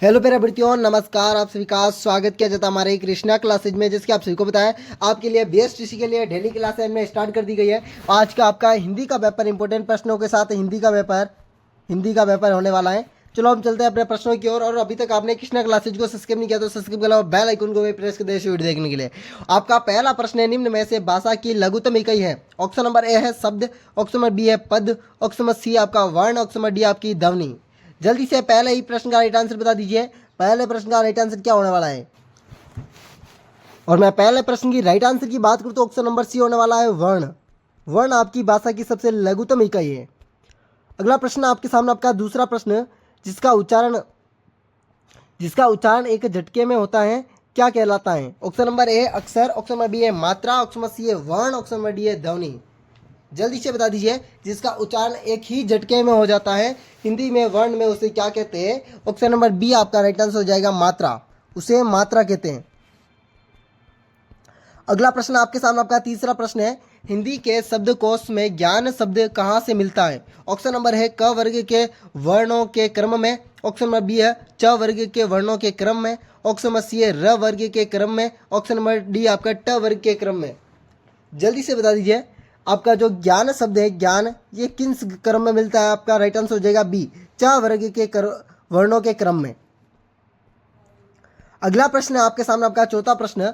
Hello प्यारे विद्यार्थियों, नमस्कार। आप सभी का स्वागत किया जाता है हमारे कृष्णा क्लासेज में, जिसके आप सभी को बताया आपके लिए बीएसटीसी के लिए डेली क्लासेज में स्टार्ट कर दी गई है। आज का आपका हिंदी का पेपर इंपॉर्टेंट प्रश्नों के साथ हिंदी का पेपर होने वाला है। चलो हम चलते हैं अपने प्रश्नों की ओर। और अभी तक आपने कृष्णा क्लासेज को सब्सक्राइब नहीं किया तो सब्सक्राइब कर लो, बेल आइकन को भी प्रेस कर दे वीडियो देखने के लिए। आपका पहला प्रश्न है, निम्न में से भाषा की लघुत्तम इकाई है। ऑप्शन नंबर ए है शब्द, ऑप्शन नंबर बी है पद, ऑप्शन नंबर सी आपका वर्ण, ऑप्शन नंबर डी आपकी ध्वनि। जल्दी से पहले ही प्रश्न का राइट आंसर बता दीजिए। पहले प्रश्न का राइट आंसर क्या होने वाला है? और मैं पहले प्रश्न की राइट आंसर की बात करूं तो ऑप्शन नंबर सी होने वाला है वर्ण। वर्ण आपकी भाषा की सबसे लघुत्तम इकाई है। अगला प्रश्न आपके सामने, आपका दूसरा प्रश्न, जिसका उच्चारण एक झटके में होता है, क्या कहलाता है? ऑप्शन नंबर ए अक्षर, ऑप्शन नंबर बी है मात्रा, ऑप्शन नंबर सी है वर्ण, ऑप्शन नंबर डी है ध्वनि। जल्दी से बता दीजिए, जिसका उच्चारण एक ही झटके में हो जाता है, हिंदी में वर्ण में उसे क्या कहते हैं? ऑप्शन नंबर बी आपका राइट आंसर हो जाएगा मात्रा। उसे मात्रा कहते हैं। अगला प्रश्न आपके सामने, आपका तीसरा प्रश्न है, हिंदी के शब्दकोश में ज्ञान शब्द कहाँ से मिलता है? ऑप्शन नंबर है क वर्ग के वर्णों के क्रम में, ऑप्शन नंबर बी है च वर्ग के वर्णों के क्रम में, ऑप्शन नंबर सी है र वर्ग के क्रम में, ऑप्शन नंबर डी आपका ट वर्ग के क्रम में। जल्दी से बता दीजिए, आपका जो ज्ञान शब्द है, ज्ञान, ये किन क्रम में मिलता है? आपका राइट आंसर हो जाएगा बी, च वर्ग के वर्णों के क्रम में। अगला प्रश्न है आपके सामने, आपका चौथा प्रश्न,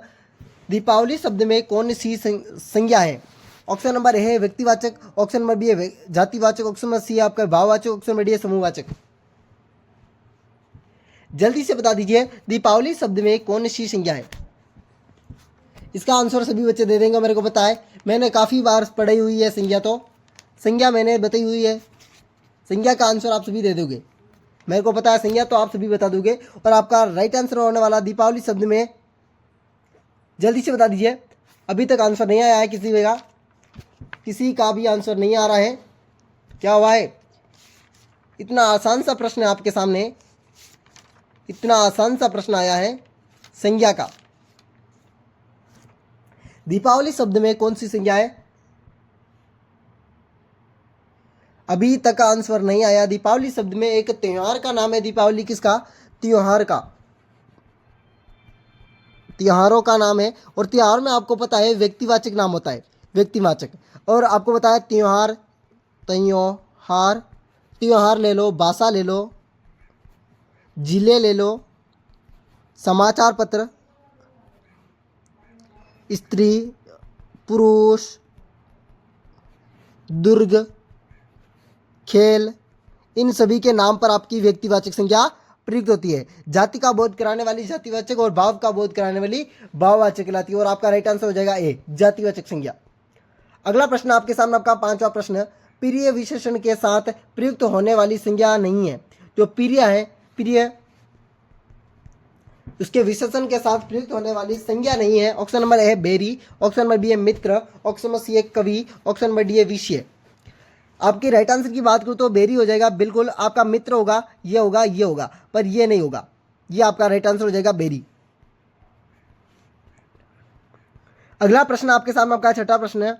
दीपावली शब्द में कौन सी संज्ञा है? ऑप्शन नंबर ए है व्यक्तिवाचक, ऑप्शन नंबर बी है जातिवाचक, ऑप्शन नंबर सी है आपका भाववाचक, ऑप्शन नंबर डी है समूहवाचक। जल्दी से बता दीजिए, दीपावली शब्द में कौन सी संज्ञा है? इसका आंसर सभी बच्चे दे देंगे, मेरे को पता है, मैंने काफ़ी बार पढ़ी हुई है संज्ञा, तो संज्ञा मैंने बताई हुई है। संज्ञा का आंसर आप सभी दे दोगे, मेरे को पता है संज्ञा, तो आप सभी बता दोगे। और आपका राइट आंसर होने वाला दीपावली शब्द में, जल्दी से बता दीजिए। अभी तक आंसर नहीं आया है किसी का भी आंसर नहीं आ रहा है। क्या हुआ है? इतना आसान सा प्रश्न है आपके सामने, इतना आसान सा प्रश्न आया है संज्ञा का। दीपावली शब्द में कौन सी संज्ञा है? अभी तक आंसर नहीं आया। दीपावली शब्द में एक त्योहार का नाम है। दीपावली किसका? त्योहार का, त्योहारों का नाम है। और त्योहार में आपको पता है व्यक्तिवाचक नाम होता है, व्यक्तिवाचक। और आपको पता है त्योहार, त्योहार, त्योहार ले लो, भाषा ले लो, जिले ले लो, समाचार पत्र, स्त्री, पुरुष, दुर्ग, खेल, इन सभी के नाम पर आपकी व्यक्तिवाचक संज्ञा प्रयुक्त होती है। जाति का बोध कराने वाली जातिवाचक और भाव का बोध कराने वाली भाववाचक कहलाती है। और आपका राइट आंसर हो जाएगा ए, जातिवाचक संज्ञा। अगला प्रश्न आपके सामने, आपका पांचवा प्रश्न, प्रिय विशेषण के साथ प्रयुक्त होने वाली संज्ञा नहीं है। जो प्रिय है, प्रिय, उसके विशेषण के साथ प्रयुक्त होने वाली संज्ञा नहीं है। ऑप्शन नंबर ए है बेरी, ऑप्शन नंबर बी है मित्र, ऑप्शन नंबर सी है कवि, ऑप्शन नंबर डी है विषय। आपकी राइट आंसर की बात करूं तो बेरी हो जाएगा, बिल्कुल। आपका मित्र होगा, ये होगा, ये होगा, पर ये नहीं होगा। ये आपका राइट आंसर हो जाएगा बेरी। अगला प्रश्न आपके सामने, आपका छठा प्रश्न है,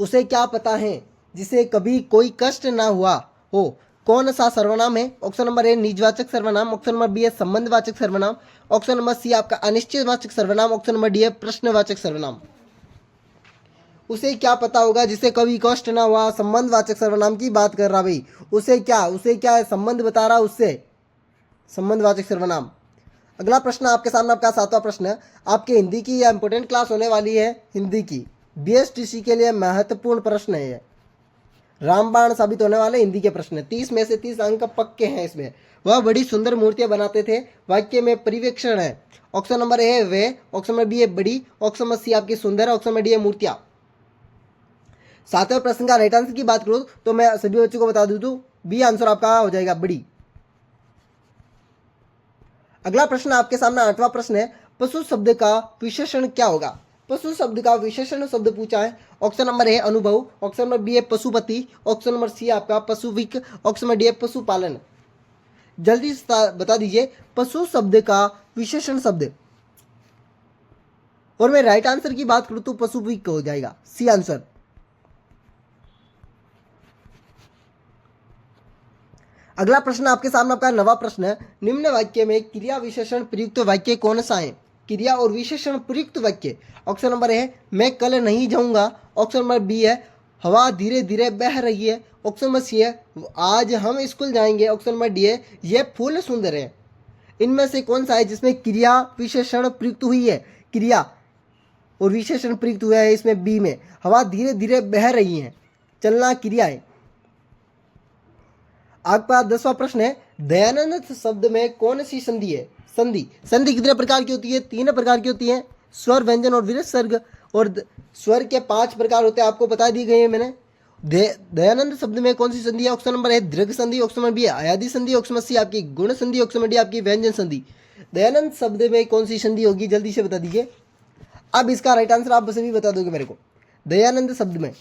उसे क्या पता है जिसे कभी कोई कष्ट ना हुआ हो, कौन सा सर्वनाम है? ऑप्शन नंबर ए निजवाचक सर्वनाम, ऑप्शन नंबर बी है संबंधवाचक सर्वनाम, ऑप्शन नंबर सी आपका अनिश्चयवाचक सर्वनाम, ऑप्शन नंबर डी है प्रश्नवाचक सर्वनाम। उसे क्या पता होगा जिसे कभी कष्ट ना हुआ? संबंधवाचक सर्वनाम की बात कर रहा भाई। उसे क्या है? संबंध बता रहा, उससे संबंधवाचक सर्वनाम। अगला प्रश्न आपके सामने, आपका सातवां प्रश्न, आपके हिंदी की यह इंपॉर्टेंट क्लास होने वाली है। हिंदी की बीएसटीसी के लिए महत्वपूर्ण प्रश्न है ये, रामबाण साबित होने वाले हिंदी के प्रश्न। 30 में से 30 अंक पक्के हैं इसमें। वह बड़ी सुंदर मूर्तियां बनाते थे, वाक्य में परिवेक्षण है। ऑप्शन नंबर ए है वे, ऑप्शन नंबर बी है बड़ी, ऑप्शन नंबर सी आपकी सुंदर, ऑप्शन नंबर डी है मूर्तियां। सातवें प्रश्न का राइट आंसर की बात करूं तो मैं सभी बच्चों को बता दूं तो बी आंसर आपका हो जाएगा बड़ी। अगला प्रश्न आपके सामने आठवां प्रश्न है, पशु शब्द का विशेषण क्या होगा? पशु शब्द का विशेषण शब्द पूछा है। ऑप्शन नंबर ए अनुभव, ऑप्शन नंबर बी है पशुपति, ऑप्शन नंबर सी आपका पशुविक, ऑप्शन नंबर डी है पशुपालन। जल्दी बता दीजिए, पशु शब्द का विशेषण शब्द। और मैं राइट आंसर की बात करूं तो पशुविक हो जाएगा, सी आंसर। अगला प्रश्न आपके सामने आपका नवा प्रश्न है। निम्न वाक्य में क्रिया विशेषण प्रयुक्त वाक्य कौन सा है? क्रिया और विशेषण प्रयुक्त वाक्य। ऑप्शन नंबर ए मैं कल नहीं जाऊंगा। ऑप्शन नंबर बी है हवा धीरे धीरे बह रही है। ऑप्शन नंबर सी है आज हम स्कूल जाएंगे। ऑप्शन नंबर डी है ये फूल सुंदर है। इनमें से कौन सा है जिसमें क्रिया विशेषण प्रयुक्त हुई है? क्रिया और विशेषण प्रयुक्त हुआ है इसमें बी में। हवा धीरे धीरे बह रही है, चलना क्रिया है। आपका 10वां प्रश्न है दयानंद शब्द में कौन सी संधि है? संधि संधि कितने प्रकार की होती है? 3 प्रकार की होती है, स्वर व्यंजन और विसर्ग। और स्वर के 5 प्रकार होते हैं, आपको बता दी गई है मैंने। दयानंद शब्द में कौन सी संधि है? ऑप्शन नंबर है दीर्घ संधि। ऑप्शन नंबर बी है अयादि संधि। ऑप्शन नंबर सी आपकी गुण संधि। ऑप्शन नंबर डी आपकी व्यंजन संधि। दयानंद शब्द में कौन सी संधि होगी? जल्दी से बता दीजिए। अब इसका राइट आंसर आप सभी बता दोगे मेरे को। दयानंद शब्द में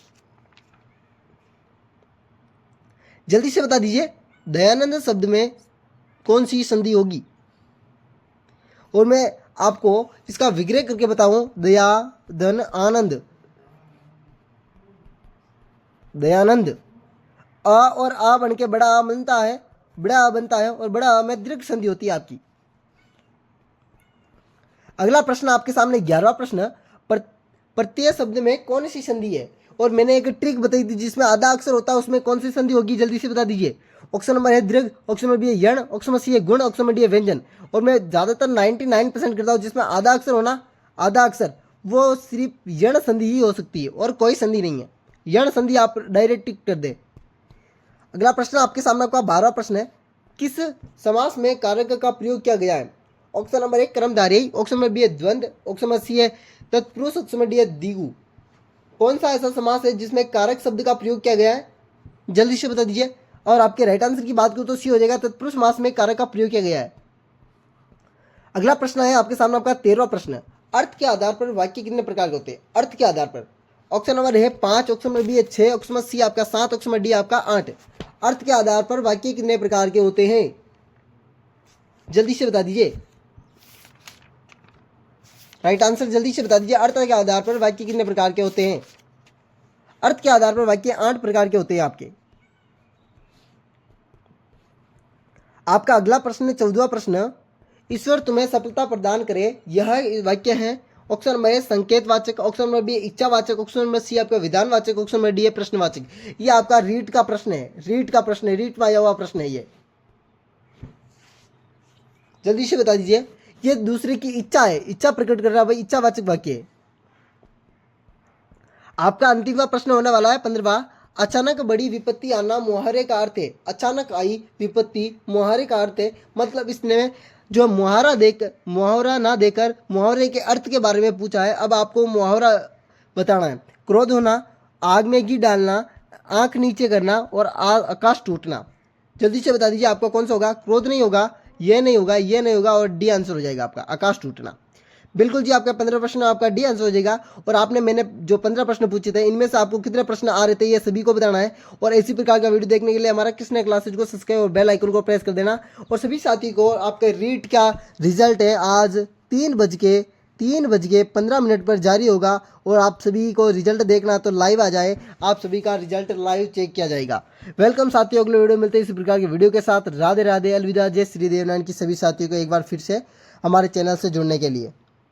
जल्दी से बता दीजिए, दयानंद शब्द में कौन सी संधि होगी? और मैं आपको इसका विग्रह करके बताऊं। दया धन आनंद, दयानंद अ और आ बन के बड़ा आ बनता है, बड़ा आ बनता है और बड़ा आ में दीर्घ संधि होती है आपकी। अगला प्रश्न आपके सामने 11वां प्रश्न, प्रत्यय शब्द में कौन सी संधि है? और मैंने एक ट्रिक बताई थी जिसमें आधा अक्षर होता है, उसमें कौन सी संधि होगी? जल्दी से बता दीजिए। ऑप्शन नंबर है दीर्घ। ऑप्शन नंबर बी है यण। ऑप्शन नंबर सी है गुण। ऑप्शन नंबर डी है व्यंजन। और मैं ज़्यादातर 99% करता हूँ जिसमें आधा अक्षर होना, आधा अक्षर वो सिर्फ यण संधि ही हो सकती है और कोई संधि नहीं है। यण संधि आप डायरेक्ट टिक कर दे। अगला प्रश्न आपके सामने आपका 12वां प्रश्न है किस समास में कारक का प्रयोग किया गया है? ऑप्शन नंबर एक कर्मधारय। ऑप्शन नंबर बी है द्वंद्व। ऑप्शन नंबर सी है तत्पुरुष। ऑप्शन नंबर डी है द्विगु। कौन सा ऐसा समास है जिसमें कारक शब्द का प्रयोग किया गया है? जल्दी से बता दीजिए। और आपके राइट आंसर की बात करूं तो सी हो जाएगा, तत्पुरुष समास में कारक का प्रयोग किया गया है। अगला प्रश्न है आपके सामने आपका 13वां प्रश्न, अर्थ के आधार पर वाक्य कितने प्रकार के होते हैं? अर्थ के आधार पर ऑप्शन नंबर है 5। ऑप्शन नंबर बी है 6। ऑप्शन नंबर सी आपका 7। ऑप्शन नंबर डी आपका 8। अर्थ के आधार पर वाक्य कितने प्रकार के होते हैं? जल्दी से बता दीजिए। राइट आंसर जल्दी से बता दीजिए। अर्थ के आधार पर वाक्य कितने प्रकार के होते हैं? अर्थ के आधार पर वाक्य 8 प्रकार के होते हैं आपके। आपका अगला प्रश्न 14वां प्रश्न, ईश्वर तुम्हें सफलता प्रदान करे, यह वाक्य है। ऑप्शन नंबर ए संकेतवाचक। ऑप्शन नंबर बी इच्छावाचक। ऑप्शन नंबर सी आपका विधानवाचक। ऑप्शन नंबर डी है प्रश्नवाचक। ये आपका रीट का प्रश्न है, रीट का प्रश्न है, रीट में आया हुआ प्रश्न है ये। जल्दी से बता दीजिए। ये दूसरे की इच्छा है, इच्छा प्रकट कर रहा है भाई, इच्छावाचक वाक्य है। आपका अंतिम प्रश्न होने वाला है 15वां, अचानक बड़ी विपत्ति आना मुहावरे का अर्थ है। अचानक आई विपत्ति मुहावरे का अर्थ है, मतलब इसने जो मुहावरा ना देकर मुहावरे के अर्थ के बारे में पूछा है। अब आपको मुहावरा बताना है। क्रोध होना, आग में घी डालना, आंख नीचे करना और आकाश टूटना। जल्दी से बता दीजिए आपका कौन सा होगा? क्रोध नहीं होगा, ये नहीं होगा, ये नहीं होगा और डी आंसर हो जाएगा आपका आकाश टूटना। बिल्कुल जी, आपका 15 प्रश्न आपका डी आंसर हो जाएगा। और आपने मैंने जो 15 प्रश्न पूछे थे इनमें से आपको कितने प्रश्न आ रहे थे ये सभी को बताना है। और इसी प्रकार का वीडियो देखने के लिए हमारा कृष्णा क्लासेज को सब्सक्राइब और बेल आइकन को प्रेस कर देना। और सभी साथी को आपके रीट का रिजल्ट है आज 3:15 पर जारी होगा। और आप सभी को रिजल्ट देखना तो लाइव आ जाए, आप सभी का रिजल्ट लाइव चेक किया जाएगा। वेलकम साथियों, अगले वीडियो मिलते हैं इसी प्रकार के वीडियो के साथ। राधे राधे, अलविदा, जय श्री देवनारायण की सभी साथियों को एक बार फिर से हमारे चैनल से जुड़ने के लिए।